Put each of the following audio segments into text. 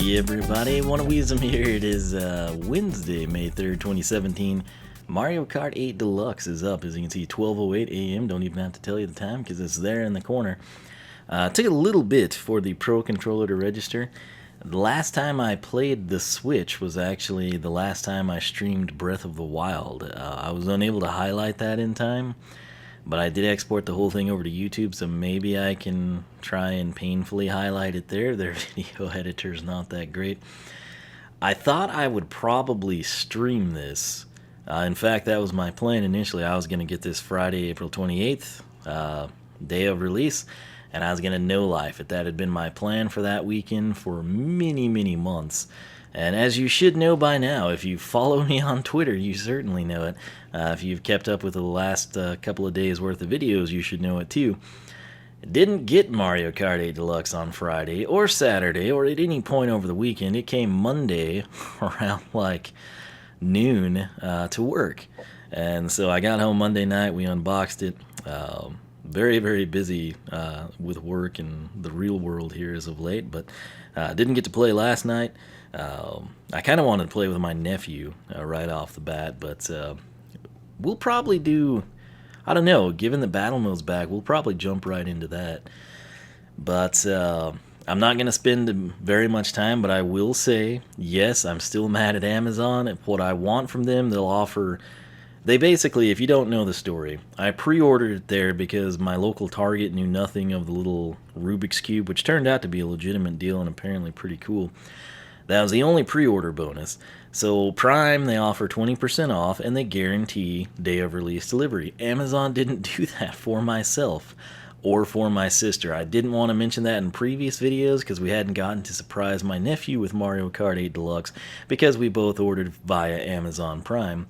Hey everybody, One of Wiisdom here. It is Wednesday, May 3rd, 2017. Mario Kart 8 Deluxe is up, as you can see, 12:08 a.m. Don't even have to tell you the time because it's there in the corner. It took a little bit for the Pro Controller to register. The last time I played the Switch was actually the last time I streamed Breath of the Wild. I was unable to highlight that in time, but I did export the whole thing over to YouTube, so maybe I can try and painfully highlight it there. Their video editor's not that great. I thought I would probably stream this. In fact, that was my plan initially. I was going to get this Friday, April 28th, day of release, and I was going to no life it. That had been my plan for that weekend for many, many months. And as you should know by now, if you follow me on Twitter, you certainly know it. If you've kept up with the last couple of days worth of videos, you should know it too. Didn't get Mario Kart 8 Deluxe on Friday or Saturday or at any point over the weekend. It came Monday around like noon to work. And so I got home Monday night, we unboxed it. Very, very busy with work and the real world here as of late, but didn't get to play last night. I kind of wanted to play with my nephew right off the bat, but we'll probably do, I don't know, given the battle mode's back, we'll probably jump right into that. But I'm not going to spend very much time, but I will say, yes, I'm still mad at Amazon. What I want from them, they'll offer. They basically, if you don't know the story, I pre-ordered it there because my local Target knew nothing of the little Rubik's Cube, which turned out to be a legitimate deal and apparently pretty cool. That was the only pre-order bonus. So Prime, they offer 20% off and they guarantee day of release delivery. Amazon didn't do that for myself or for my sister. I didn't want to mention that in previous videos because we hadn't gotten to surprise my nephew with Mario Kart 8 Deluxe because we both ordered via Amazon Prime.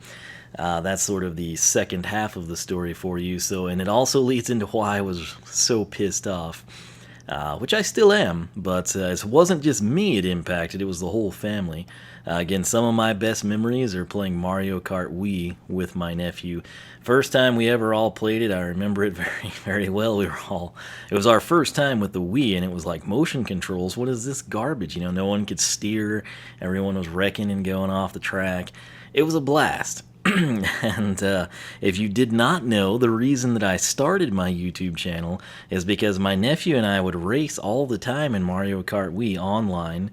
That's sort of the second half of the story for you. So, and it also leads into why I was so pissed off, which I still am, but it wasn't just me it impacted, it was the whole family. Again, some of my best memories are playing Mario Kart Wii with my nephew. First time we ever all played it, I remember it very, very well. It was our first time with the Wii, and it was like motion controls. What is this garbage? You know, no one could steer. Everyone was wrecking and going off the track. It was a blast. And if you did not know, the reason that I started my YouTube channel is because my nephew and I would race all the time in Mario Kart Wii online.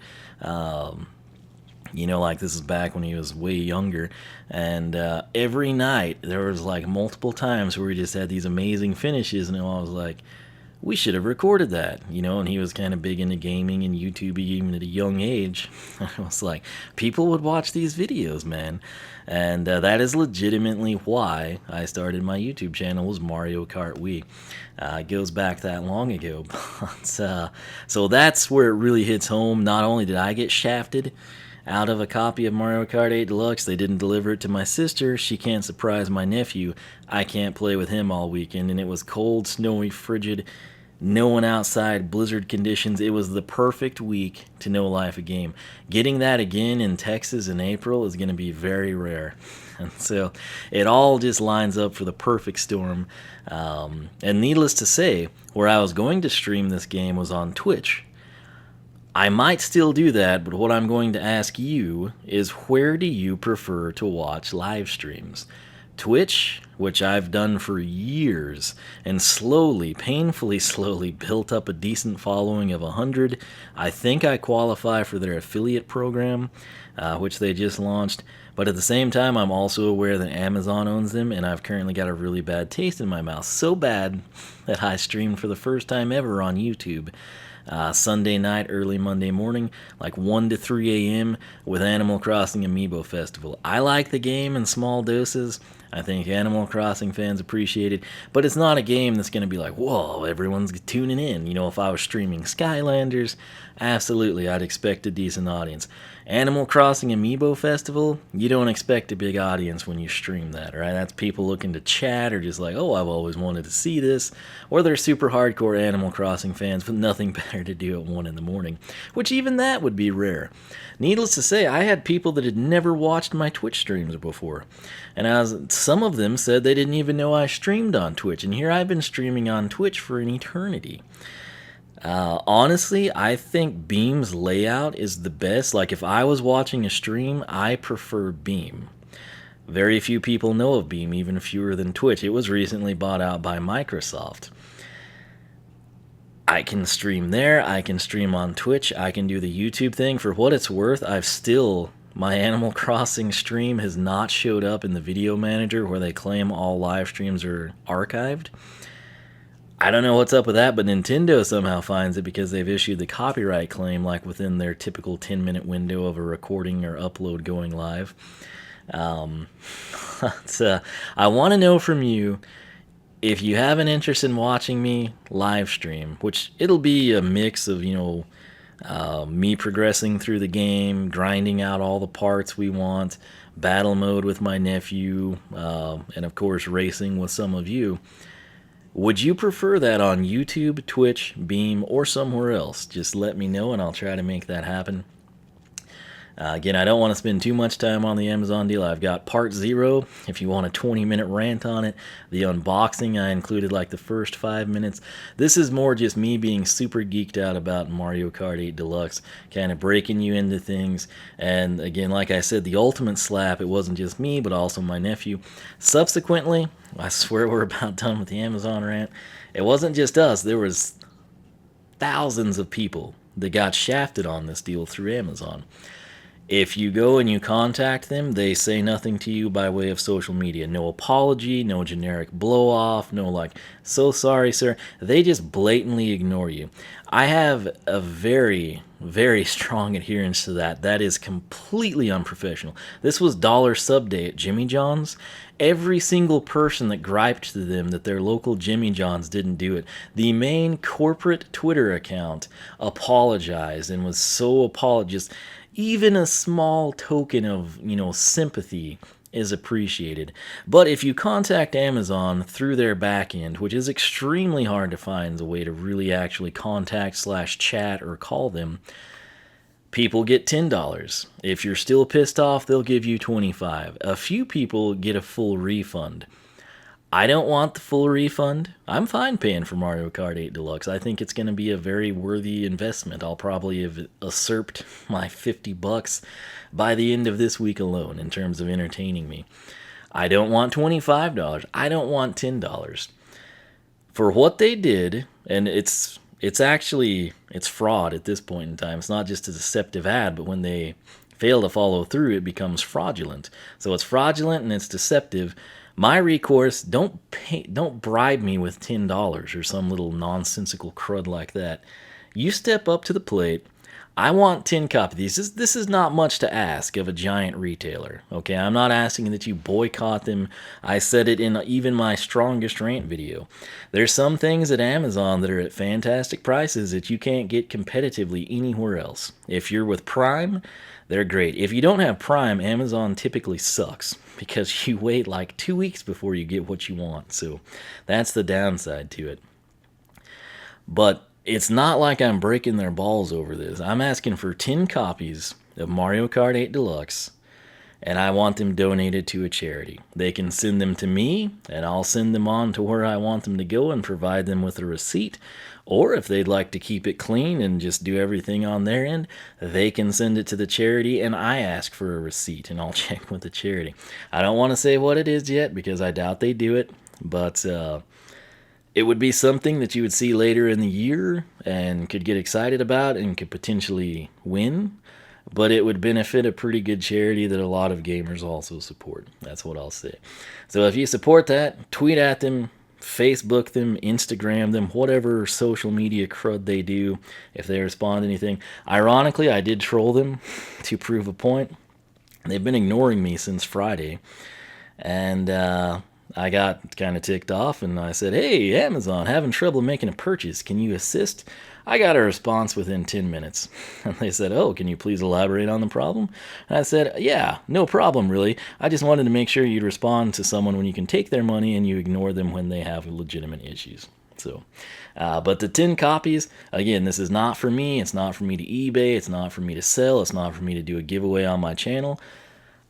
You know, like this is back when he was way younger. And every night there was like multiple times where we just had these amazing finishes, and I was like, we should have recorded that, you know, and he was kind of big into gaming and YouTube even at a young age. I was like, people would watch these videos, man. And that is legitimately why I started my YouTube channel, was Mario Kart Wii. It goes back that long ago. But, so that's where it really hits home. Not only did I get shafted out of a copy of Mario Kart 8 Deluxe, they didn't deliver it to my sister. She can't surprise my nephew. I can't play with him all weekend. And it was cold, snowy, frigid, no one outside, blizzard conditions. It was the perfect week to no life a game. Getting that again in Texas in April is going to be very rare. And so it all just lines up for the perfect storm. And needless to say, where I was going to stream this game was on Twitch. I might still do that, but what I'm going to ask you is, where do you prefer to watch live streams? Twitch, which I've done for years, and slowly, painfully slowly, built up a decent following of 100. I think I qualify for their affiliate program, which they just launched. But at the same time, I'm also aware that Amazon owns them, and I've currently got a really bad taste in my mouth. So bad that I streamed for the first time ever on YouTube. Sunday night, early Monday morning, like 1 to 3 a.m. with Animal Crossing Amiibo Festival. I like the game in small doses. I think Animal Crossing fans appreciate it, but it's not a game that's going to be like, whoa, everyone's tuning in. You know, if I was streaming Skylanders, absolutely, I'd expect a decent audience. Animal Crossing Amiibo Festival, you don't expect a big audience when you stream that, right? That's people looking to chat or just like, oh, I've always wanted to see this. Or they're super hardcore Animal Crossing fans with nothing better to do at 1 in the morning, which even that would be rare. Needless to say, I had people that had never watched my Twitch streams before. And some of them said they didn't even know I streamed on Twitch. And here I've been streaming on Twitch for an eternity. Honestly, I think Beam's layout is the best. Like, if I was watching a stream, I prefer Beam. Very few people know of Beam, even fewer than Twitch. It was recently bought out by Microsoft. I can stream there, I can stream on Twitch, I can do the YouTube thing. For what it's worth, my Animal Crossing stream has not showed up in the video manager where they claim all live streams are archived. I don't know what's up with that, but Nintendo somehow finds it because they've issued the copyright claim like within their typical 10-minute window of a recording or upload going live. Um, I want to know from you, if you have an interest in watching me live stream, which it'll be a mix of, me progressing through the game, grinding out all the parts we want, battle mode with my nephew, and of course racing with some of you. Would you prefer that on YouTube, Twitch, Beam, or somewhere else? Just let me know and I'll try to make that happen. Again, I don't want to spend too much time on the Amazon deal. I've got part 0, if you want a 20-minute rant on it. The unboxing, I included like the first 5 minutes. This is more just me being super geeked out about Mario Kart 8 Deluxe, kind of breaking you into things. And again, like I said, the ultimate slap, it wasn't just me, but also my nephew. Subsequently, I swear we're about done with the Amazon rant. It wasn't just us. There was thousands of people that got shafted on this deal through Amazon. If you go and you contact them, they say nothing to you by way of social media. No apology, no generic blow off, no like, so sorry, sir. They just blatantly ignore you. I have a very, very strong adherence to that. That is completely unprofessional. This was dollar sub day at Jimmy John's. Every single person that griped to them that their local Jimmy John's didn't do it, the main corporate Twitter account apologized and was so apologist. Even a small token of, sympathy is appreciated. But if you contact Amazon through their backend, which is extremely hard to find a way to really actually contact/chat or call them, people get $10. If you're still pissed off, they'll give you $25. A few people get a full refund. I don't want the full refund. I'm fine paying for Mario Kart 8 Deluxe. I think it's going to be a very worthy investment. I'll probably have usurped my $50 by the end of this week alone in terms of entertaining me. I don't want $25. I don't want $10. For what they did, and it's fraud at this point in time. It's not just a deceptive ad, but when they fail to follow through, it becomes fraudulent. So it's fraudulent and it's deceptive. My recourse, don't bribe me with $10 or some little nonsensical crud like that. You step up to the plate. I want 10 copies. This is not much to ask of a giant retailer. Okay, I'm not asking that you boycott them. I said it in even my strongest rant video. There's some things at Amazon that are at fantastic prices that you can't get competitively anywhere else. If you're with Prime, they're great. If you don't have Prime, Amazon typically sucks because you wait like 2 weeks before you get what you want. So that's the downside to it. But it's not like I'm breaking their balls over this. I'm asking for 10 copies of Mario Kart 8 Deluxe, and I want them donated to a charity. They can send them to me, and I'll send them on to where I want them to go and provide them with a receipt. Or if they'd like to keep it clean and just do everything on their end, they can send it to the charity, and I ask for a receipt, and I'll check with the charity. I don't want to say what it is yet because I doubt they do it, but it would be something that you would see later in the year and could get excited about and could potentially win. But it would benefit a pretty good charity that a lot of gamers also support. That's what I'll say. So if you support that, tweet at them, Facebook them, Instagram them, whatever social media crud they do, if they respond to anything. Ironically, I did troll them to prove a point. They've been ignoring me since Friday. And I got kind of ticked off and I said, "Hey, Amazon, having trouble making a purchase. Can you assist?" I got a response within 10 minutes. And they said, "Oh, can you please elaborate on the problem?" And I said, "Yeah, no problem, really. I just wanted to make sure you'd respond to someone when you can take their money and you ignore them when they have legitimate issues." So, but the 10 copies, again, this is not for me. It's not for me to eBay. It's not for me to sell. It's not for me to do a giveaway on my channel.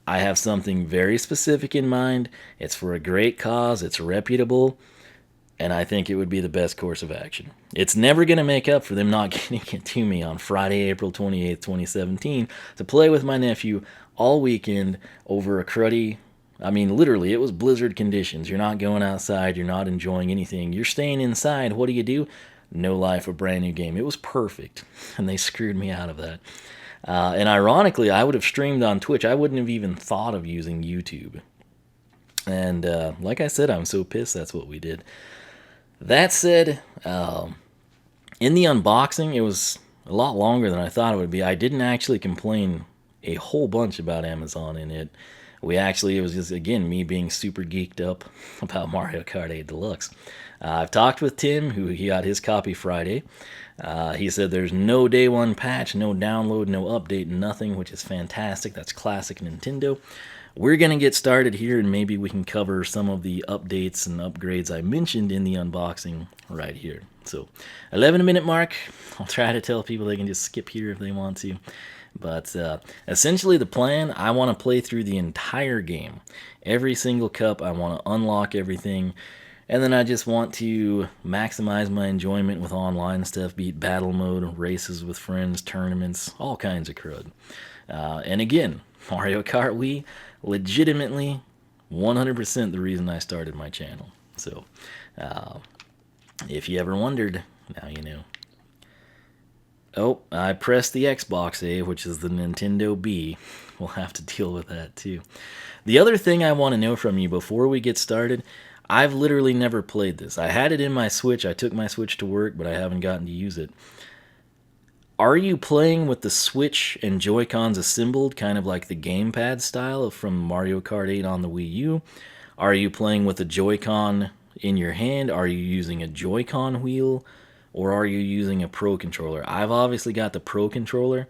I have something very specific in mind. It's for a great cause. It's reputable. and I think it would be the best course of action. It's never going to make up for them not getting it to me on Friday, April 28th, 2017, to play with my nephew all weekend over a cruddy. I mean, literally, it was blizzard conditions. You're not going outside. You're not enjoying anything. You're staying inside. What do? No life, a brand new game. It was perfect, and they screwed me out of that. And ironically, I would have streamed on Twitch. I wouldn't have even thought of using YouTube. And like I said, I'm so pissed that's what we did. That said, in the unboxing, it was a lot longer than I thought it would be. I didn't actually complain a whole bunch about Amazon in it. It was just, again, me being super geeked up about Mario Kart 8 Deluxe. I've talked with Tim, who he got his copy Friday. He said there's no day one patch, no download, no update, nothing, which is fantastic. That's classic Nintendo. We're going to get started here, and maybe we can cover some of the updates and upgrades I mentioned in the unboxing right here. So, 11-minute mark. I'll try to tell people they can just skip here if they want to. But essentially the plan, I want to play through the entire game. Every single cup, I want to unlock everything. And then I just want to maximize my enjoyment with online stuff, be it battle mode, races with friends, tournaments, all kinds of crud. And again, Mario Kart Wii, legitimately 100% the reason I started my channel. So, if you ever wondered, now you know. Oh, I pressed the Xbox A, which is the Nintendo B. We'll have to deal with that too. The other thing I want to know from you before we get started, I've literally never played this. I had it in my Switch. I took my Switch to work, but I haven't gotten to use it. Are you playing with the Switch and Joy-Cons assembled, kind of like the gamepad style from Mario Kart 8 on the Wii U? Are you playing with a Joy-Con in your hand? Are you using a Joy-Con wheel? Or are you using a Pro Controller? I've obviously got the Pro Controller.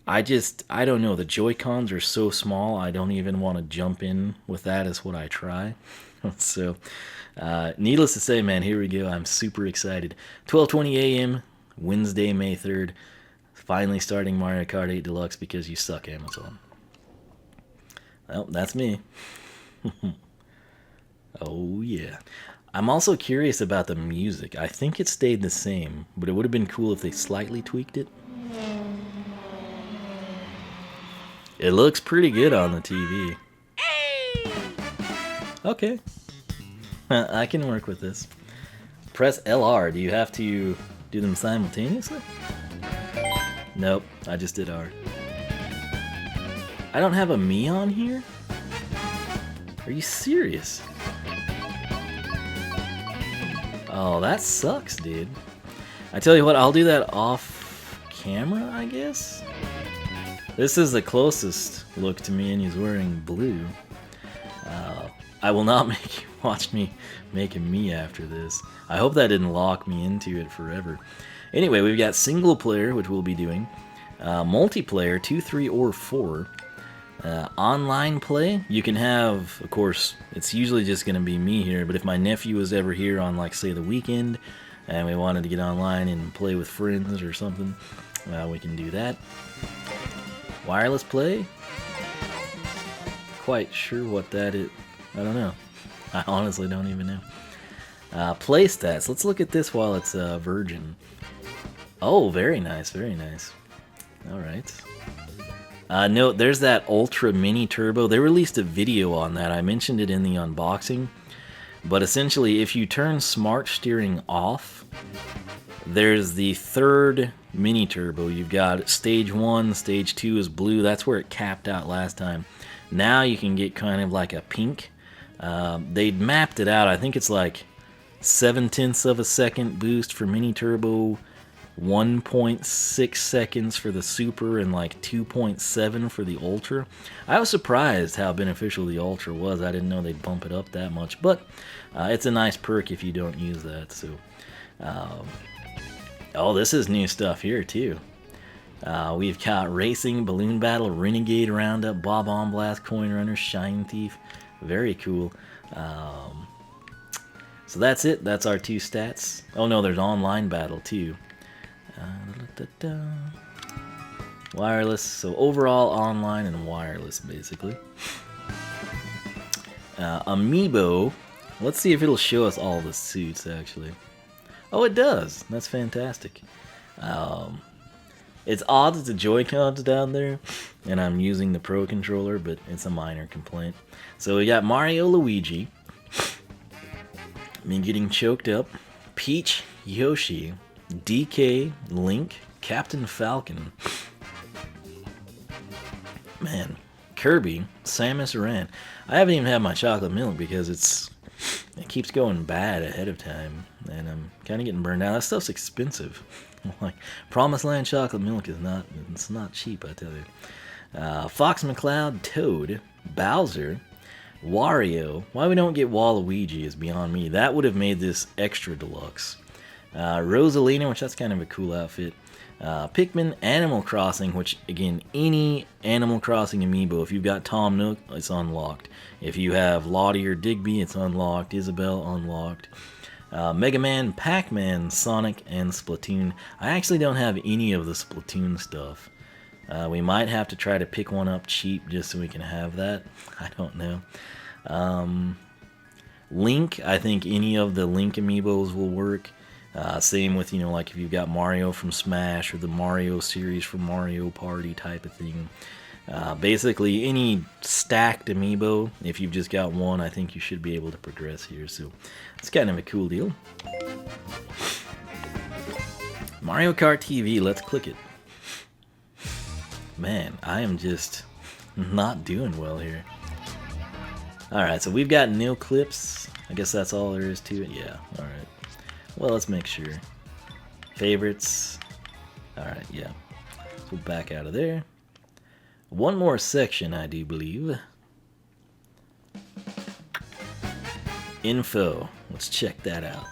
I don't know. The Joy-Cons are so small, I don't even want to jump in with that as what I try. So, needless to say, man, here we go. I'm super excited. 12:20 a.m., Wednesday, May 3rd. Finally starting Mario Kart 8 Deluxe because you suck, Amazon. Well, that's me. Oh, yeah. I'm also curious about the music. I think it stayed the same, but it would have been cool if they slightly tweaked it. It looks pretty good on the TV. Okay. I can work with this. Press LR. Do you have to do them simultaneously? Nope, I just did R. I don't have a Mii on here? Are you serious? Oh, that sucks, dude. I tell you what, I'll do that off camera, I guess? This is the closest look to me, and he's wearing blue. I will not make you watch me making me after this. I hope that didn't lock me into it forever. Anyway, we've got single player, which we'll be doing. Multiplayer, 2, 3, or 4. Online play, you can have, of course, it's usually just going to be me here, but if my nephew was ever here on, like, say, the weekend, and we wanted to get online and play with friends or something, we can do that. Wireless play? Quite sure what that is. I don't know. I honestly don't even know. Play stats. Let's look at this while it's virgin. Oh, very nice, very nice. Alright. No, there's that Ultra Mini Turbo. They released a video on that. I mentioned it in the unboxing. But essentially, if you turn smart steering off, there's the third Mini Turbo. You've got Stage 1, Stage 2 is blue. That's where it capped out last time. Now you can get kind of like a pink. They mapped it out. I think it's like 0.7 of a second boost for Mini Turbo, 1.6 seconds for the Super, and like 2.7 for the Ultra. I was surprised how beneficial the Ultra was. I didn't know they'd bump it up that much, but it's a nice perk if you don't use that. So, oh, this is new stuff here too. We've got Racing, Balloon Battle, Renegade Roundup, Bob on Blast, Coin Runner, Shine Thief. Very cool. So that's it. That's our 2 stats. Oh no, there's Online Battle too. Wireless. So overall, online and wireless, basically. Amiibo. Let's see if it'll show us all the suits, actually. Oh, it does. That's fantastic. It's odd that the Joy-Cons down there, and I'm using the Pro Controller, but it's a minor complaint. So we got Mario, Luigi, me getting choked up, Peach, Yoshi, DK, Link, Captain Falcon, man, Kirby, Samus Aran. I haven't even had my chocolate milk because it keeps going bad ahead of time, and I'm kind of getting burned out. That stuff's expensive. Like, Promised Land chocolate milk is not cheap, I tell you. Fox MacLeod, Toad, Bowser, Wario. Why we don't get Waluigi is beyond me. That would have made this extra deluxe. Rosalina, which that's kind of a cool outfit. Pikmin, Animal Crossing, which, again, any Animal Crossing amiibo, if you've got Tom Nook, it's unlocked. If you have Lottie or Digby, it's unlocked. Isabelle, unlocked. Mega Man, Pac-Man, Sonic, and Splatoon. I actually don't have any of the Splatoon stuff. We might have to try to pick one up cheap just so we can have that. I don't know. Link, I think any of the Link amiibos will work. Same with, like if you've got Mario from Smash or the Mario series from Mario Party type of thing. Basically, any stacked amiibo, if you've just got one, I think you should be able to progress here. So it's kind of a cool deal. Mario Kart TV, let's click it. Man, I am just not doing well here. Alright, so we've got nil clips. I guess that's all there is to it. Yeah, alright. Well, let's make sure. Favorites. Alright, yeah. So we'll back out of there. One more section, I do believe. Info. Let's check that out.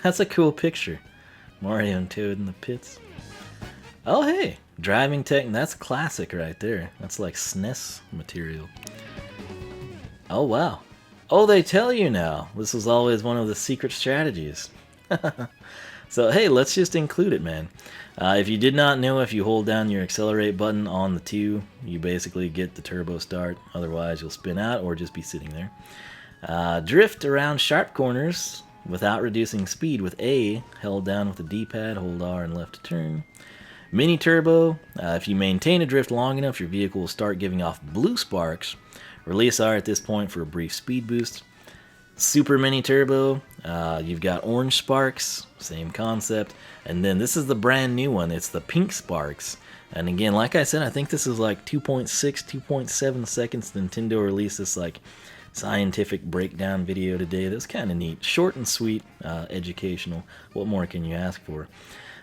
That's a cool picture. Mario and Toad in the pits. Oh, hey. Driving tech. That's classic right there. That's like SNES material. Oh, wow. Oh, they tell you now. This was always one of the secret strategies. So, hey, let's just include it, man. If you did not know, if you hold down your accelerate button on the 2, you basically get the turbo start. Otherwise, you'll spin out or just be sitting there. Drift around sharp corners without reducing speed with A, held down with the D-pad, hold R and left to turn. Mini turbo, if you maintain a drift long enough, your vehicle will start giving off blue sparks. Release R at this point for a brief speed boost. Super mini turbo, you've got orange sparks, same concept. And then this is the brand new one, it's the pink sparks. And again, like I said, I think this is like 2.6, 2.7 seconds. Nintendo released this like scientific breakdown video today. That's kind of neat. Short and sweet, educational. What more can you ask for?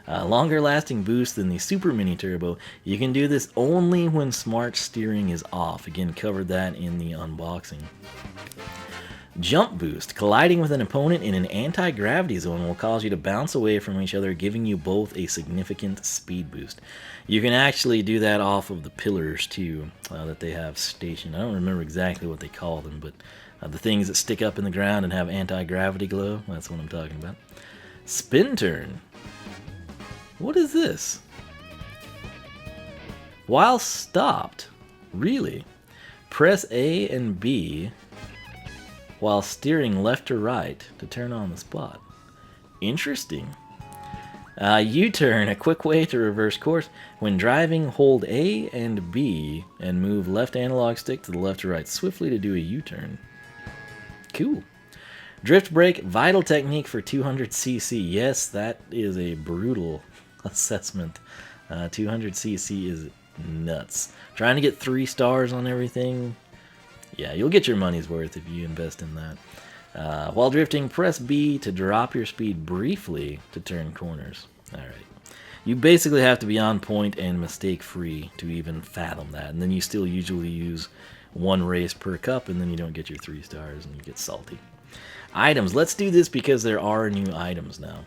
Longer lasting boost than the Super Mini Turbo. You can do this only when smart steering is off. Again, covered that in the unboxing. Jump boost. Colliding with an opponent in an anti-gravity zone will cause you to bounce away from each other, giving you both a significant speed boost. You can actually do that off of the pillars too, that they have stationed. I don't remember exactly what they call them, but the things that stick up in the ground and have anti-gravity glow, that's what I'm talking about. Spin turn. What is this? While stopped. Really? Press A and B while steering left or right to turn on the spot. Interesting. U-turn, a quick way to reverse course. When driving, hold A and B and move left analog stick to the left or right swiftly to do a U-turn. Cool. Drift brake, vital technique for 200cc. Yes, that is a brutal assessment. 200cc is nuts. Trying to get 3 stars on everything. Yeah, you'll get your money's worth if you invest in that. While drifting, press B to drop your speed briefly to turn corners. Alright. You basically have to be on point and mistake-free to even fathom that. And then you still usually use 1 race per cup, and then you don't get your 3 stars, and you get salty. Items. Let's do this because there are new items now.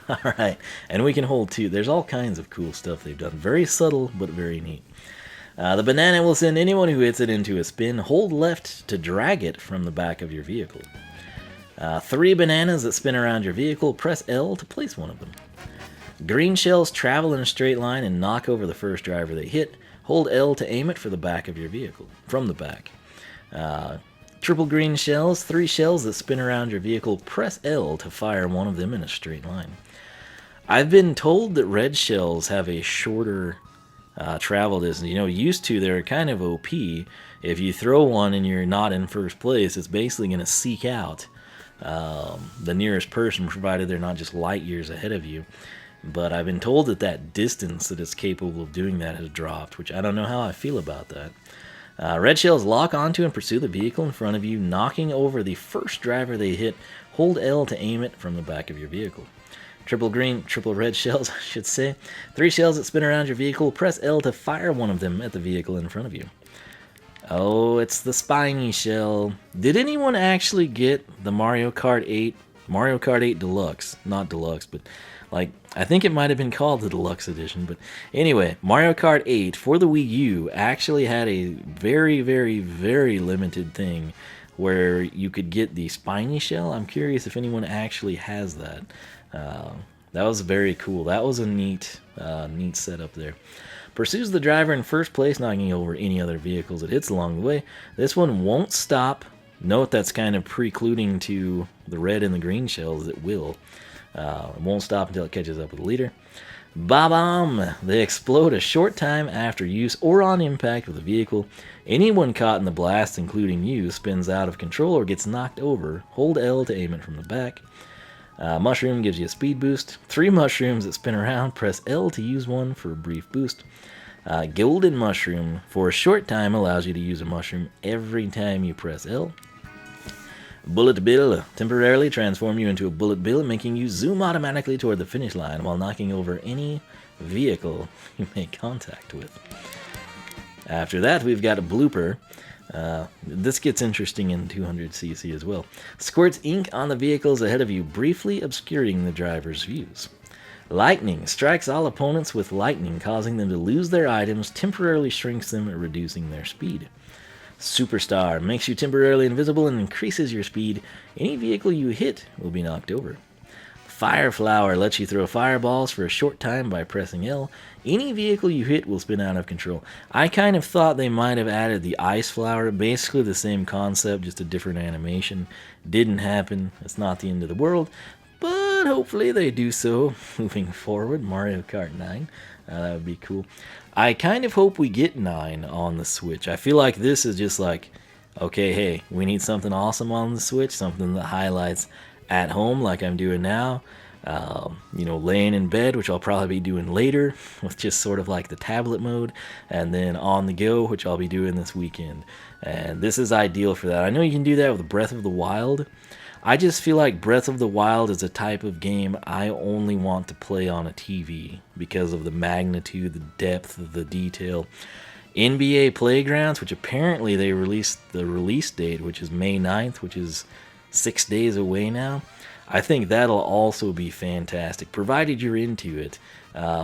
Alright, and we can hold 2. There's all kinds of cool stuff they've done. Very subtle, but very neat. The banana will send anyone who hits it into a spin. Hold left to drag it from the back of your vehicle. 3 bananas that spin around your vehicle. Press L to place one of them. Green shells travel in a straight line and knock over the first driver they hit. Hold L to aim it for the back of your vehicle, from the back. Triple green shells, 3 shells that spin around your vehicle. Press L to fire one of them in a straight line. I've been told that red shells have a shorter travel distance. Used to, they're kind of OP. If you throw one and you're not in first place, it's basically going to seek out the nearest person, provided they're not just light years ahead of you. But I've been told that distance that it's capable of doing that has dropped, which I don't know how I feel about that. Red shells lock onto and pursue the vehicle in front of you, knocking over the first driver they hit. Hold L to aim it from the back of your vehicle. Triple green, triple red shells, I should say. 3 shells that spin around your vehicle. Press L to fire one of them at the vehicle in front of you. Oh, it's the spiny shell. Did anyone actually get the Mario Kart 8 Deluxe? Not Deluxe, but I think it might have been called the Deluxe Edition. But anyway, Mario Kart 8 for the Wii U actually had a very, very, very limited thing where you could get the spiny shell. I'm curious if anyone actually has that. That was very cool. That was a neat setup there. Pursues the driver in first place, knocking over any other vehicles it hits along the way. This one won't stop. Note that's kind of precluding to the red and the green shells. It will. It won't stop until it catches up with the leader. Ba-bomb! They explode a short time after use or on impact with the vehicle. Anyone caught in the blast, including you, spins out of control or gets knocked over. Hold L to aim it from the back. Mushroom gives you a speed boost. 3 mushrooms that spin around. Press L to use one for a brief boost. Golden mushroom for a short time allows you to use a mushroom every time you press L. Bullet bill temporarily transform you into a bullet bill, making you zoom automatically toward the finish line while knocking over any vehicle you make contact with. After that, we've got a blooper. This gets interesting in 200cc as well. Squirts ink on the vehicles ahead of you, briefly obscuring the driver's views. Lightning strikes all opponents with lightning, causing them to lose their items, temporarily shrinks them, reducing their speed. Superstar makes you temporarily invisible and increases your speed. Any vehicle you hit will be knocked over. Fire Flower lets you throw fireballs for a short time by pressing L. Any vehicle you hit will spin out of control. I kind of thought they might have added the Ice Flower, basically the same concept, just a different animation. Didn't happen. It's not the end of the world, but hopefully they do so moving forward. Mario Kart 9. That would be cool. I kind of hope we get 9 on the Switch. I feel like this is just like, okay, hey, we need something awesome on the Switch, something that highlights at home like I'm doing now. Laying in bed, which I'll probably be doing later with just sort of like the tablet mode, and then on the go, which I'll be doing this weekend. And this is ideal for that. I know you can do that with Breath of the Wild. I just feel like Breath of the Wild is a type of game I only want to play on a TV because of the magnitude, the depth, the detail. NBA Playgrounds, which apparently they released the release date, which is May 9th, which is 6 days away now. I think that'll also be fantastic, provided you're into it,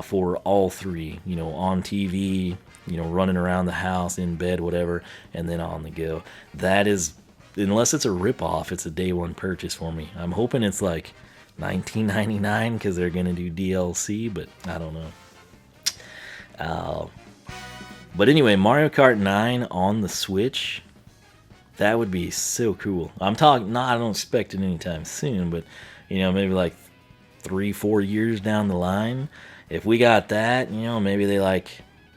for all 3, on TV, running around the house, in bed, whatever, and then on the go. That is, unless it's a ripoff, it's a day one purchase for me. I'm hoping it's like $19.99 because they're going to do DLC, but I don't know. But anyway, Mario Kart 9 on the Switch, that would be so cool. I don't expect it anytime soon, but maybe like 3-4 years down the line. If we got that, maybe they like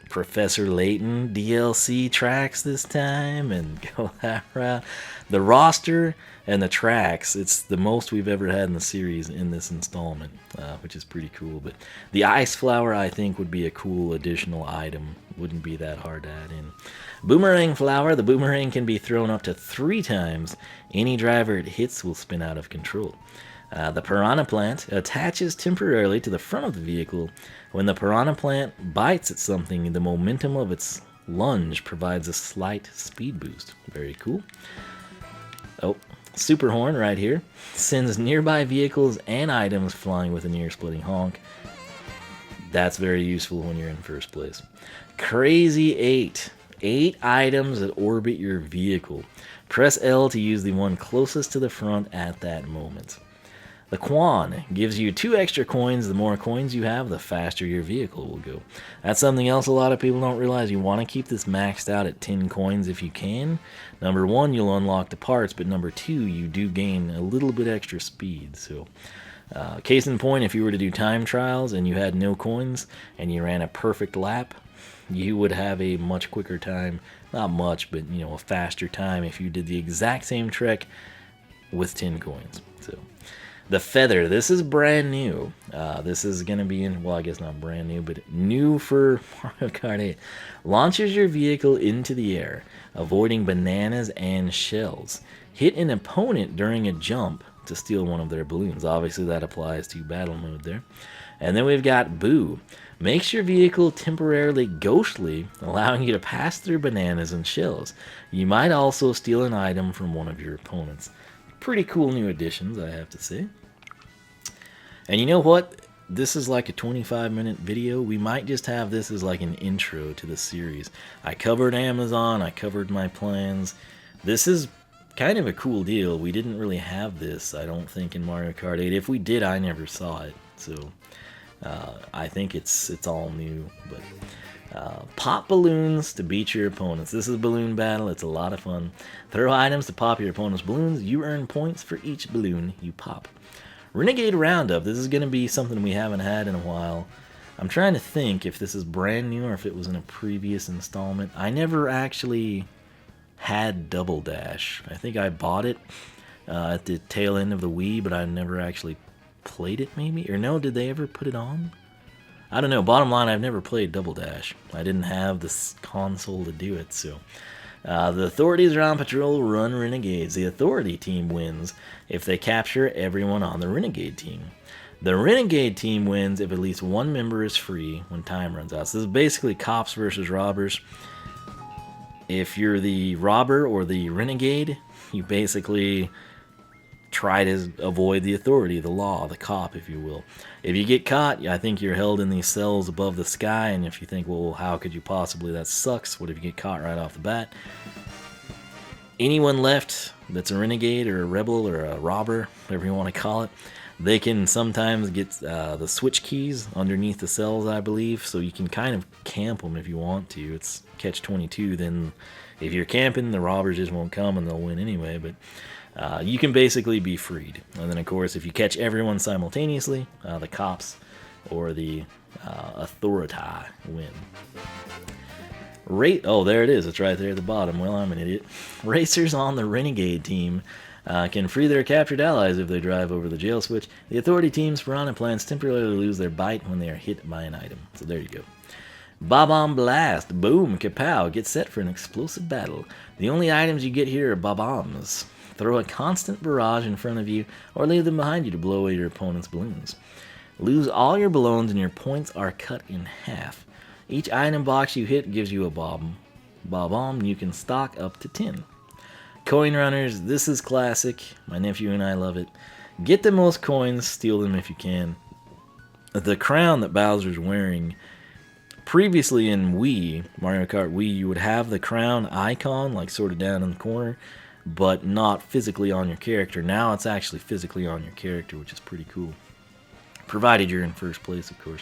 Professor Layton DLC tracks this time and go that route. The roster and the tracks, it's the most we've ever had in the series in this installment, which is pretty cool. But the Ice Flower, I think, would be a cool additional item. Wouldn't be that hard to add in. Boomerang Flower. The boomerang can be thrown up to 3 times. Any driver it hits will spin out of control. The Piranha Plant attaches temporarily to the front of the vehicle. When the Piranha Plant bites at something, the momentum of its lunge provides a slight speed boost. Very cool. Oh, Super Horn right here. Sends nearby vehicles and items flying with an ear-splitting honk. That's very useful when you're in first place. Crazy 8. 8 items that orbit your vehicle. Press L to use the one closest to the front at that moment. The Quan gives you 2 extra coins. The more coins you have, the faster your vehicle will go. That's something else a lot of people don't realize. You want to keep this maxed out at 10 coins if you can. Number 1, you'll unlock the parts, but number 2, you do gain a little bit extra speed. So, case in point, if you were to do time trials and you had no coins and you ran a perfect lap, you would have a much quicker time. Not much, but a faster time if you did the exact same trek with 10 coins. So, the Feather, this is brand new. This is going to be well, I guess not brand new, but new for Mario Kart 8. Launches your vehicle into the air, avoiding bananas and shells. Hit an opponent during a jump to steal one of their balloons. Obviously, that applies to battle mode there. And then we've got Boo. Makes your vehicle temporarily ghostly, allowing you to pass through bananas and shells. You might also steal an item from one of your opponents. Pretty cool new additions, I have to say. And you know what? This is like a 25-minute video. We might just have this as like an intro to the series. I covered Amazon. I covered my plans. This is kind of a cool deal. We didn't really have this, I don't think, in Mario Kart 8. If we did, I never saw it. So I think it's all new. But pop balloons to beat your opponents. This is balloon battle. It's a lot of fun. Throw items to pop your opponent's balloons. You earn points for each balloon you pop. Renegade Roundup. This is going to be something we haven't had in a while. I'm trying to think if this is brand new or if it was in a previous installment. I never actually had Double Dash. I think I bought it at the tail end of the Wii, but I never actually played it maybe. Or no, did they ever put it on? I don't know. Bottom line, I've never played Double Dash. I didn't have this console to do it, so... the authorities are on patrol. Run Renegades. The authority team wins if they capture everyone on the Renegade team. The Renegade team wins if at least one member is free when time runs out. So this is basically cops versus robbers. If you're the robber or the renegade, you basically try to avoid the authority, the law, the cop, if you will. If you get caught, I think you're held in these cells above the sky, and if you think, well, how could you possibly? That sucks. What if you get caught right off the bat? Anyone left that's a renegade or a rebel or a robber, whatever you want to call it, they can sometimes get the switch keys underneath the cells, I believe, so you can kind of camp them if you want to. It's catch-22, then if you're camping, the robbers just won't come and they'll win anyway, but you can basically be freed. And then, of course, if you catch everyone simultaneously, the cops or the authority win. Oh, there it is. It's right there at the bottom. Well, I'm an idiot. Racers on the Renegade team can free their captured allies if they drive over the jail switch. The authority team's piranha plants temporarily lose their bite when they are hit by an item. So there you go. Bob-omb Blast. Boom. Kapow. Get set for an explosive battle. The only items you get here are bob-ombs. Throw a constant barrage in front of you or leave them behind you to blow away your opponent's balloons. Lose all your balloons and your points are cut in half. Each item box you hit gives you a bob-omb. You can stock up to 10. Coin runners. This is classic. My nephew and I love it. Get the most coins. Steal them if you can. The crown that Bowser's wearing... Previously in Mario Kart Wii, you would have the crown icon, like sort of down in the corner, but not physically on your character. Now it's actually physically on your character, which is pretty cool. Provided you're in first place, of course.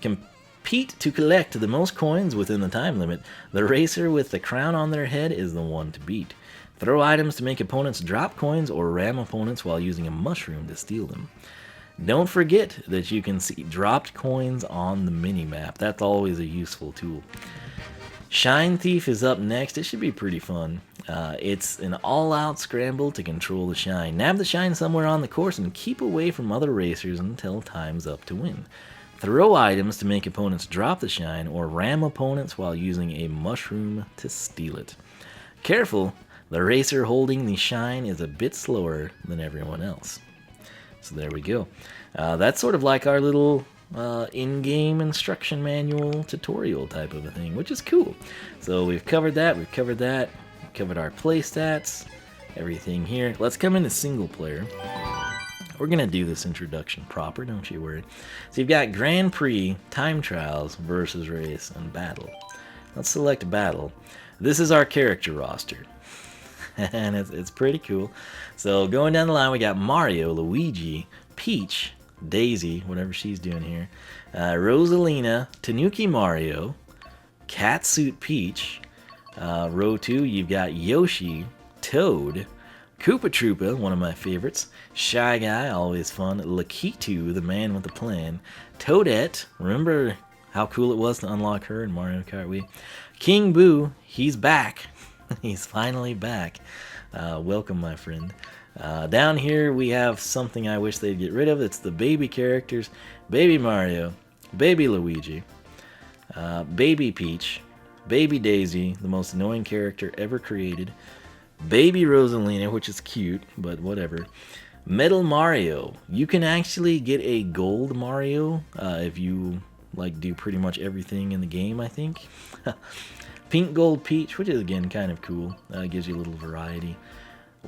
Compete to collect the most coins within the time limit. The racer with the crown on their head is the one to beat. Throw items to make opponents drop coins or ram opponents while using a mushroom to steal them. Don't forget that you can see dropped coins on the mini-map. That's always a useful tool. Shine Thief is up next. It should be pretty fun. It's an all-out scramble to control the shine. Nab the shine somewhere on the course and keep away from other racers until time's up to win. Throw items to make opponents drop the shine or ram opponents while using a mushroom to steal it. Careful, the racer holding the shine is a bit slower than everyone else. So there we go. That's sort of like our little in-game instruction manual tutorial type of a thing, which is cool. So we've covered that, we've covered our play stats, everything here. Let's come into single player. We're going to do this introduction proper, don't you worry. So you've got Grand Prix, Time Trials, versus Race, and Battle. Let's select Battle. This is our character roster. and it's pretty cool. So going down the line, we got Mario, Luigi, Peach, Daisy, whatever she's doing here, Rosalina, Tanuki Mario, Catsuit Peach. Row 2, you've got Yoshi, Toad, Koopa Troopa, one of my favorites, Shy Guy, always fun, Lakitu, the man with the plan, Toadette, remember how cool it was to unlock her in Mario Kart Wii, King Boo, he's back, he's finally back, welcome my friend. Down here we have something I wish they'd get rid of, it's the baby characters, Baby Mario, Baby Luigi, Baby Peach, Baby Daisy, the most annoying character ever created, Baby Rosalina, which is cute, but whatever. Metal Mario. You can actually get a gold Mario if you like do pretty much everything in the game, I think. Pink Gold Peach, which is again kind of cool. Gives you a little variety.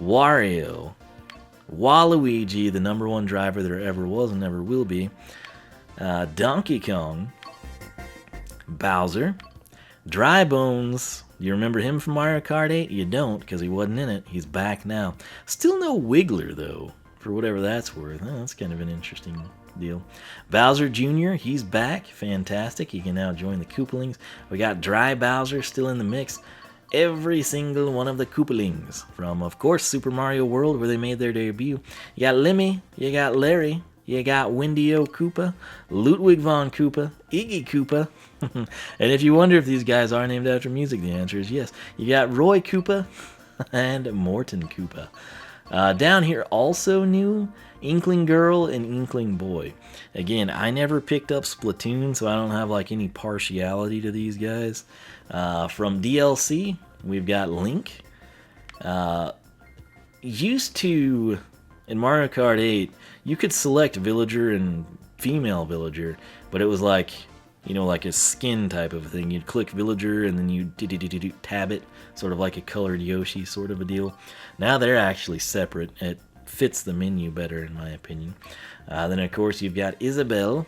Wario. Waluigi, the #1 driver there ever was and never will be. Donkey Kong. Bowser. Dry Bones. You remember him from Mario Kart 8? You don't, because he wasn't in it. He's back now. Still no Wiggler, though, for whatever that's worth. That's kind of an interesting deal. Bowser Jr., he's back. Fantastic. He can now join the Koopalings. We got Dry Bowser still in the mix. Every single one of the Koopalings from, of course, Super Mario World, where they made their debut. You got Lemmy. You got Larry. You got Windy-O Koopa, Ludwig von Koopa, Iggy Koopa. And if you wonder if these guys are named after music, the answer is yes. You got Roy Koopa and Morton Koopa. Down here also new, Inkling Girl and Inkling Boy. Again, I never picked up Splatoon, so I don't have like any partiality to these guys. From DLC, we've got Link. Used to, in Mario Kart 8, you could select villager and female villager, but it was like, you know, like a skin type of thing. You'd click villager and then you tab it, sort of like a colored Yoshi sort of a deal. Now they're actually separate. It fits the menu better in my opinion. Then of course you've got Isabelle,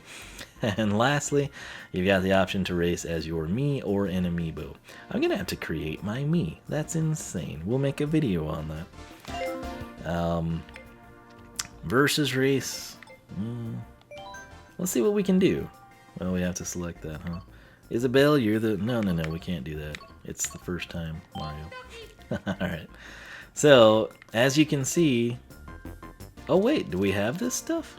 and lastly you've got the option to race as your Mii or an Amiibo. I'm gonna have to create my Mii. That's insane. We'll make a video on that. Versus race. Let's see what we can do. Well, we have to select that, huh? Isabelle, you're the... No, we can't do that. It's the first time, Mario. Alright. So, as you can see... Oh, wait, do we have this stuff?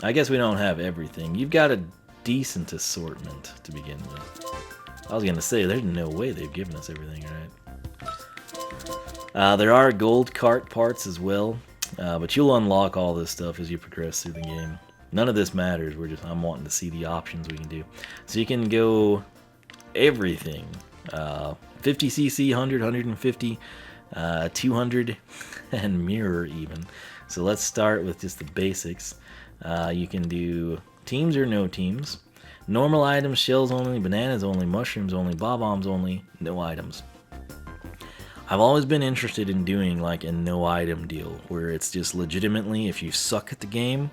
I guess we don't have everything. You've got a decent assortment to begin with. I was gonna say, there's no way they've given us everything, right? There are gold cart parts as well, but you'll unlock all this stuff as you progress through the game. None of this matters. I'm wanting to see the options we can do. So you can go everything. 50cc, 100, 150, 200, and mirror even. So let's start with just the basics. You can do teams or no teams. Normal items, shells only, bananas only, mushrooms only, bob-ombs only, no items. I've always been interested in doing like a no item deal where it's just legitimately if you suck at the game,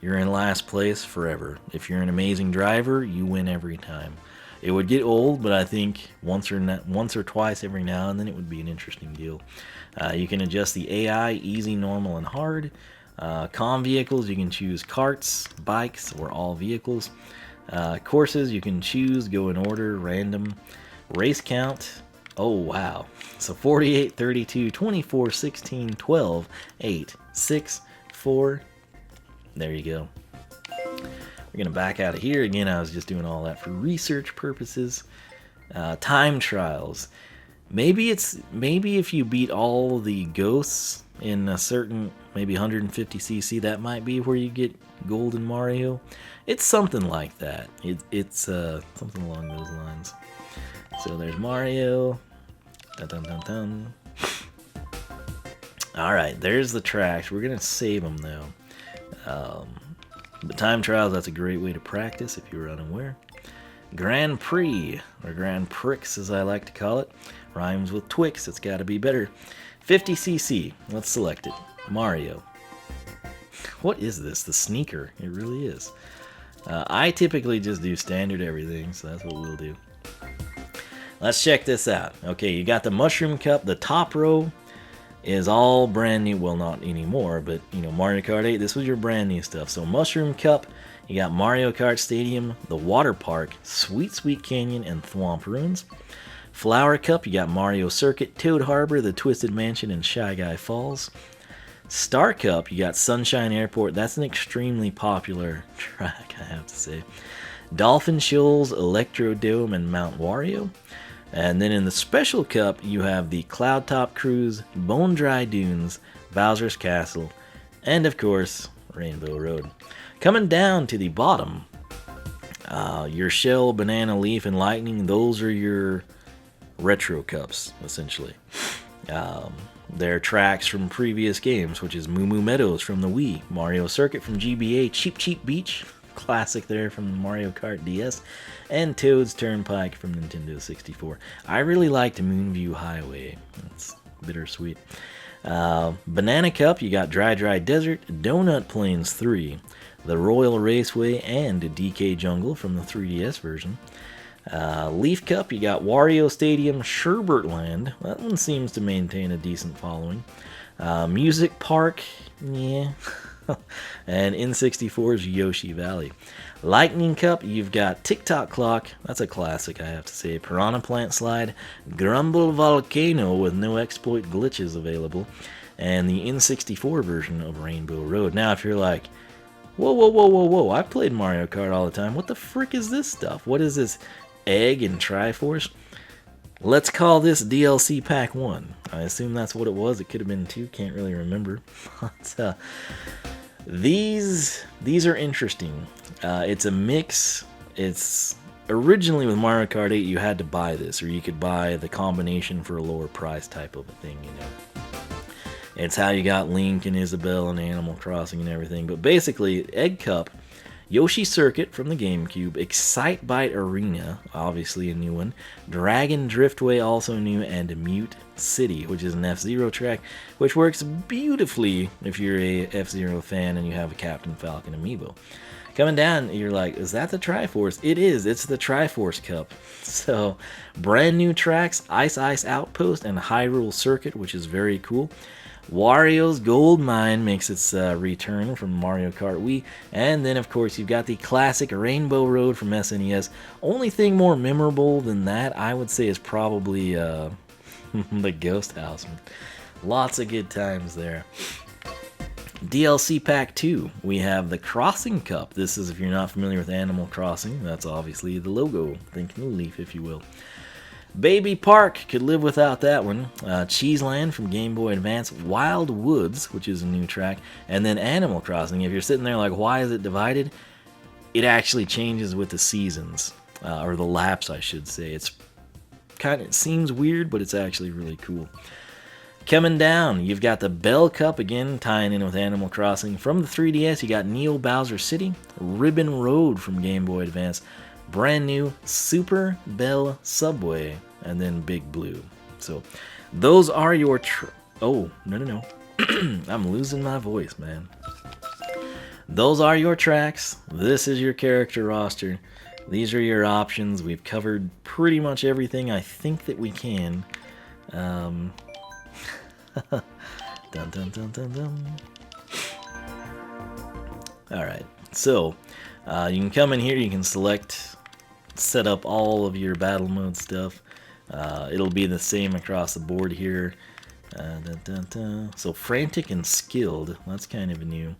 you're in last place forever. If you're an amazing driver, you win every time. It would get old, but I think once or twice every now and then it would be an interesting deal. You can adjust the AI, easy, normal, and hard. Com vehicles, you can choose carts, bikes, or all vehicles. Courses, you can choose, go in order, random. Race count, oh wow. So 48, 32, 24, 16, 12, 8, 6, 4. There you go. We're going to back out of here. Again, I was just doing all that for research purposes. Time trials. Maybe if you beat all the ghosts in a certain, maybe 150cc, that might be where you get Golden Mario. It's something like that. It's something along those lines. So there's Mario. Dun, dun, dun, dun. Alright, there's the tracks. We're going to save them though. But time trials, that's a great way to practice if you were unaware. Grand Prix, or Grand Prix as I like to call it. Rhymes with Twix, it's got to be better. 50cc, let's select it. Mario. What is this? The sneaker. It really is. I typically just do standard everything, so that's what we'll do. Let's check this out. Okay, you got the Mushroom Cup. The top row is all brand new. Well, not anymore, but you know, Mario Kart 8, this was your brand new stuff. So Mushroom Cup, you got Mario Kart Stadium, the Water Park, Sweet Sweet Canyon, and Thwomp Ruins. Flower Cup, you got Mario Circuit, Toad Harbor, the Twisted Mansion, and Shy Guy Falls. Star Cup, you got Sunshine Airport. That's an extremely popular track, I have to say. Dolphin Shoals, Electro Dome, and Mount Wario. And then in the Special Cup, you have the Cloud Top Cruise, Bone Dry Dunes, Bowser's Castle, and of course, Rainbow Road. Coming down to the bottom, your Shell, Banana Leaf, and Lightning, those are your Retro Cups, essentially. They're tracks from previous games, which is Moo Moo Meadows from the Wii, Mario Circuit from GBA, Cheap Cheap Beach, classic there from Mario Kart DS, and Toad's Turnpike from Nintendo 64. I really liked Moonview Highway. It's bittersweet. Banana Cup, you got Dry Dry Desert, Donut Plains 3, the Royal Raceway, and DK Jungle from the 3DS version. Leaf Cup, you got Wario Stadium, Sherbert Land. That one seems to maintain a decent following. Music Park, yeah. And N64's Yoshi Valley. Lightning Cup, you've got Tick-Tock Clock. That's a classic, I have to say. Piranha Plant Slide, Grumble Volcano with no exploit glitches available, and the N64 version of Rainbow Road. Now, if you're like, whoa, I played Mario Kart all the time. What the frick is this stuff? What is this Egg and Triforce? Let's call this DLC Pack 1. I assume that's what it was. It could have been 2. Can't really remember. But, these are interesting. It's a mix. It's originally with Mario Kart 8 you had to buy this, or you could buy the combination for a lower price type of a thing, you know. It's how you got Link and Isabelle and Animal Crossing and everything. But basically, Egg Cup, Yoshi Circuit from the GameCube, Excitebike Arena, obviously a new one, Dragon Driftway, also new, and Mute City, which is an F-Zero track, which works beautifully if you're a F-Zero fan and you have a Captain Falcon amiibo. Coming down, you're like, is that the Triforce? It is. It's the Triforce Cup. So, brand new tracks, Ice Ice Outpost and Hyrule Circuit, which is very cool. Wario's Gold Mine makes its return from Mario Kart Wii. And then, of course, you've got the classic Rainbow Road from SNES. Only thing more memorable than that, I would say, is probably the Ghost House. Lots of good times there. DLC Pack 2, we have the Crossing Cup. This is, if you're not familiar with Animal Crossing, that's obviously the logo. Think New Leaf, if you will. Baby Park, could live without that one. Cheeseland from Game Boy Advance. Wild Woods, which is a new track. And then Animal Crossing. If you're sitting there like, why is it divided? It actually changes with the seasons. Or the laps, I should say. It seems weird, but it's actually really cool. Coming down, you've got the Bell Cup, again, tying in with Animal Crossing. From the 3DS, you got Neo Bowser City. Ribbon Road from Game Boy Advance. Brand new Super Bell Subway, and then Big Blue. So those are your oh, no. I'm losing my voice, man. Those are your tracks. This is your character roster. These are your options. We've covered pretty much everything I think that we can. Dun dun dun dun dun. Alright, so you can come in here, you can set up all of your battle mode stuff. It'll be the same across the board here. So Frantic and Skilled, that's kind of new.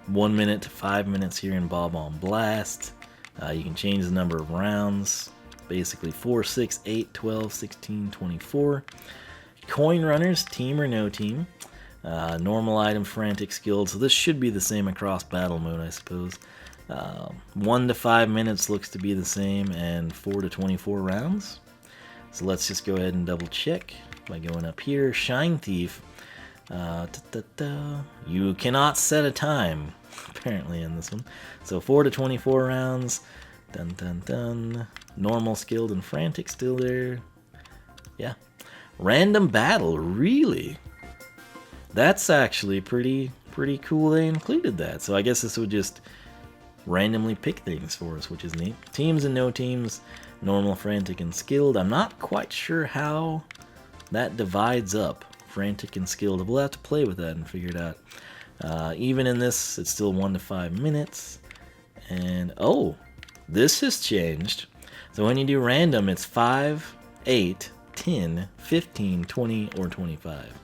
1 minute to 5 minutes here in Bob on Blast. You can change the number of rounds, basically 4, 6, 8, 12, 16, 24. Coin Runners, team or no team. Normal item, Frantic, Skilled, so this should be the same across battle mode, I suppose. 1 to 5 minutes looks to be the same, and 4 to 24 rounds. So let's just go ahead and double check by going up here. Shine Thief. You cannot set a time, apparently, in this one. So 4 to 24 rounds. Dun dun dun. Normal, Skilled, and Frantic still there. Yeah. Random Battle, really? That's actually pretty cool they included that. So I guess this would just randomly pick things for us, which is neat. Teams and no teams, normal, frantic, and skilled. I'm not quite sure how that divides up, frantic and skilled. We'll have to play with that and figure it out. Even in this, it's still 1 to 5 minutes. And, oh, this has changed. So when you do random, it's 5, 8, 10, 15, 20, or 25.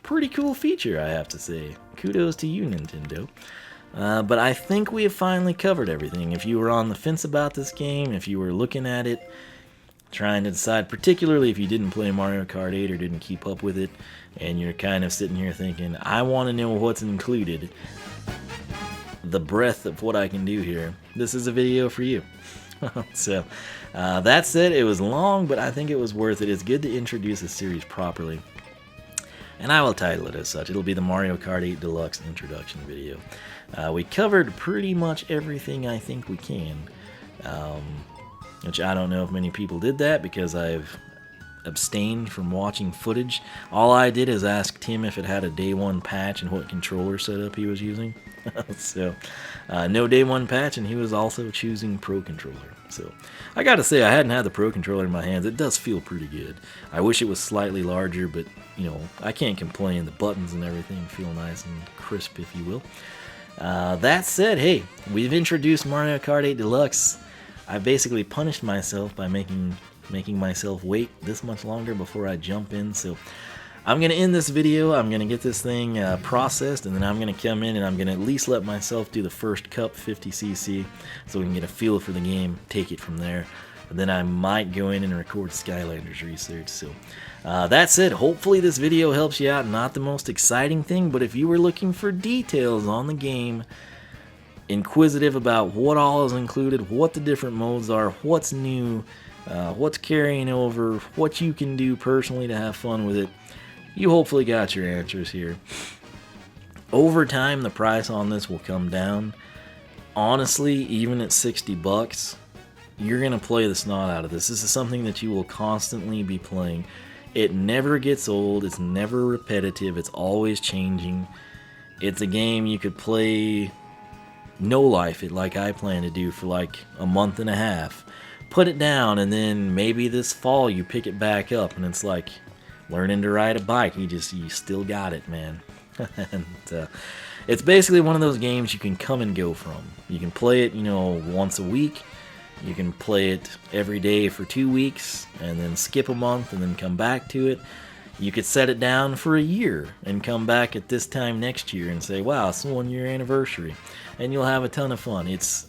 Pretty cool feature, I have to say. Kudos to you, Nintendo. But I think we have finally covered everything. If you were on the fence about this game, if you were looking at it, trying to decide, particularly if you didn't play Mario Kart 8 or didn't keep up with it, and you're kind of sitting here thinking, I want to know what's included, the breadth of what I can do here, this is a video for you. So, that said, it was long, but I think it was worth it. It's good to introduce a series properly. And I will title it as such. It'll be the Mario Kart 8 Deluxe introduction video. We covered pretty much everything I think we can. Which I don't know if many people did that because I've abstained from watching footage. All I did is ask Tim if it had a day 1 patch and what controller setup he was using. So, no day 1 patch, and he was also choosing Pro Controller. So, I gotta say, I hadn't had the Pro Controller in my hands. It does feel pretty good. I wish it was slightly larger, but, you know, I can't complain. The buttons and everything feel nice and crisp, if you will. That said, hey, we've introduced Mario Kart 8 Deluxe. I basically punished myself by making myself wait this much longer before I jump in, so I'm going to end this video. I'm going to get this thing processed, and then I'm going to come in and I'm going to at least let myself do the first cup 50cc so we can get a feel for the game, take it from there. And then I might go in and record Skylanders research. So that said, hopefully this video helps you out. Not the most exciting thing, but if you were looking for details on the game, inquisitive about what all is included, what the different modes are, what's new, what's carrying over, what you can do personally to have fun with it, you hopefully got your answers here. Over time, the price on this will come down. Honestly, even at $60, you're going to play the snot out of this. This is something that you will constantly be playing. It never gets old. It's never repetitive. It's always changing. It's a game you could play no life it like I plan to do for like a month and a half. Put it down, and then maybe this fall you pick it back up, and it's like learning to ride a bike. You still got it, man. And it's basically one of those games you can come and go from. You can play it, you know, once a week. You can play it every day for 2 weeks, and then skip a month, and then come back to it. You could set it down for a year and come back at this time next year and say, wow, it's the 1-year anniversary. And you'll have a ton of fun. It's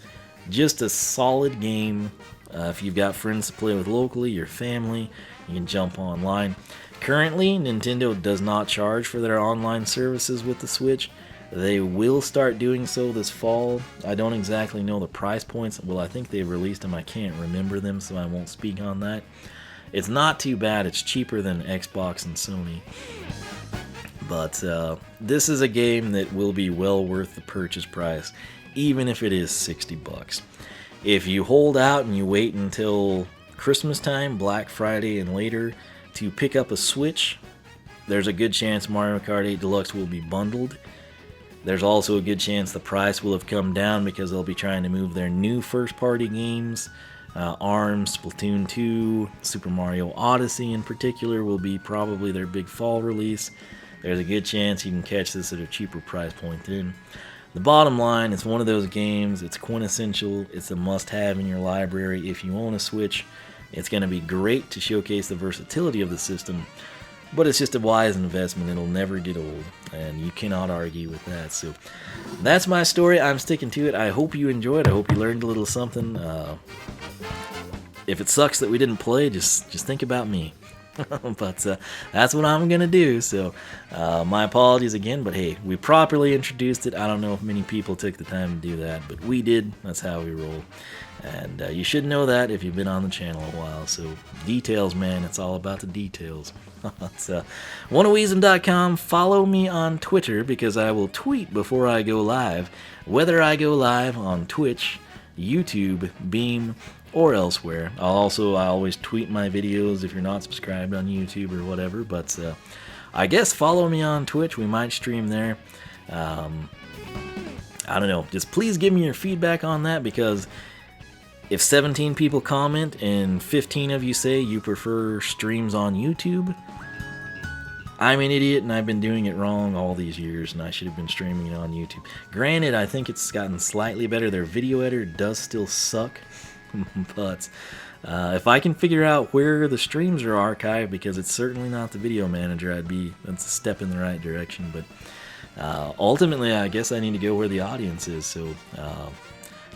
just a solid game. If you've got friends to play with locally, your family, you can jump online. Currently, Nintendo does not charge for their online services with the Switch. They will start doing so this fall. I don't exactly know the price points. Well, I think they've released them. I can't remember them, so I won't speak on that. It's not too bad. It's cheaper than Xbox and Sony. But this is a game that will be well worth the purchase price, even if it is $60. If you hold out and you wait until Christmas time, Black Friday, and later to pick up a Switch, there's a good chance Mario Kart 8 Deluxe will be bundled. There's also a good chance the price will have come down because they'll be trying to move their new first-party games. ARMS, Splatoon 2, Super Mario Odyssey in particular will be probably their big fall release. There's a good chance you can catch this at a cheaper price point then. The bottom line, it's one of those games, it's quintessential, it's a must-have in your library if you own a Switch. It's going to be great to showcase the versatility of the system, but it's just a wise investment. It'll never get old, and you cannot argue with that. So that's my story. I'm sticking to it. I hope you enjoyed. I hope you learned a little something. If it sucks that we didn't play, just think about me. But that's what I'm going to do. So my apologies again, but hey, we properly introduced it. I don't know if many people took the time to do that, but we did. That's how we roll. And you should know that if you've been on the channel a while. So details, man, it's all about the details. So unlockables.com. Follow me on Twitter because I will tweet before I go live, whether I go live on Twitch, YouTube, Beam, or elsewhere. I always tweet my videos if you're not subscribed on YouTube or whatever. But I don't know, just please give me your feedback on that, because if 17 people comment and 15 of you say you prefer streams on YouTube, I'm an idiot and I've been doing it wrong all these years, and I should have been streaming it on YouTube. Granted, I think it's gotten slightly better. Their video editor does still suck, but if I can figure out where the streams are archived, because it's certainly not the video manager, that's a step in the right direction. But ultimately, I guess I need to go where the audience is. So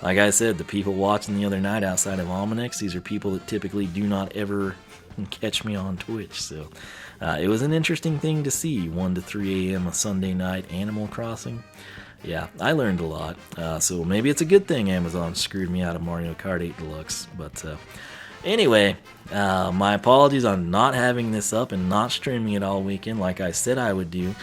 like I said, the people watching the other night outside of Ominex, these are people that typically do not ever catch me on Twitch. So it was an interesting thing to see, 1 to 3 a.m. a Sunday night, Animal Crossing. Yeah, I learned a lot. So maybe it's a good thing Amazon screwed me out of Mario Kart 8 Deluxe. But anyway, my apologies on not having this up and not streaming it all weekend like I said I would do.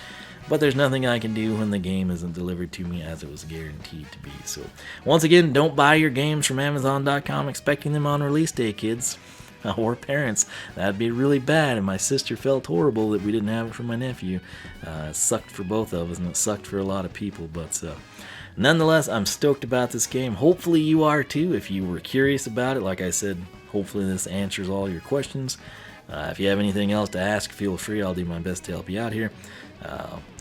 But there's nothing I can do when the game isn't delivered to me as it was guaranteed to be. So once again, don't buy your games from Amazon.com expecting them on release day, kids. Or parents. That'd be really bad, and my sister felt horrible that we didn't have it for my nephew. It sucked for both of us, and it sucked for a lot of people, but nonetheless, I'm stoked about this game. Hopefully you are too, if you were curious about it. Like I said, hopefully this answers all your questions. If you have anything else to ask, feel free. I'll do my best to help you out here.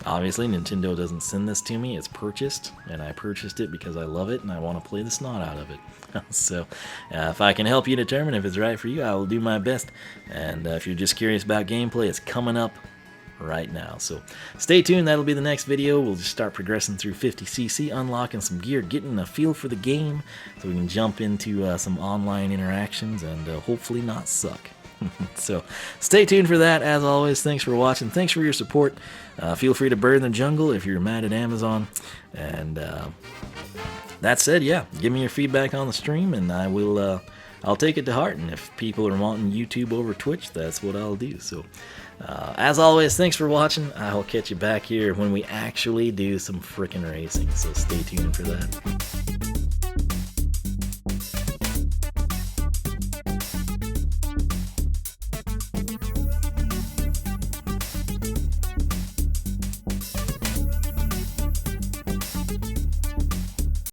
Obviously, Nintendo doesn't send this to me. It's purchased, and I purchased it because I love it and I want to play the snot out of it. So, if I can help you determine if it's right for you, I will do my best. And if you're just curious about gameplay, it's coming up right now. So, stay tuned. That'll be the next video. We'll just start progressing through 50cc, unlocking some gear, getting a feel for the game, so we can jump into some online interactions and hopefully not suck. So stay tuned for that. As always, thanks for watching. Thanks for your support. Feel free to burn the jungle if you're mad at Amazon. And that said, yeah, give me your feedback on the stream, and I'll take it to heart. And if people are wanting YouTube over Twitch, that's what I'll do. So as always, thanks for watching. I'll catch you back here when we actually do some frickin' racing. So stay tuned for that.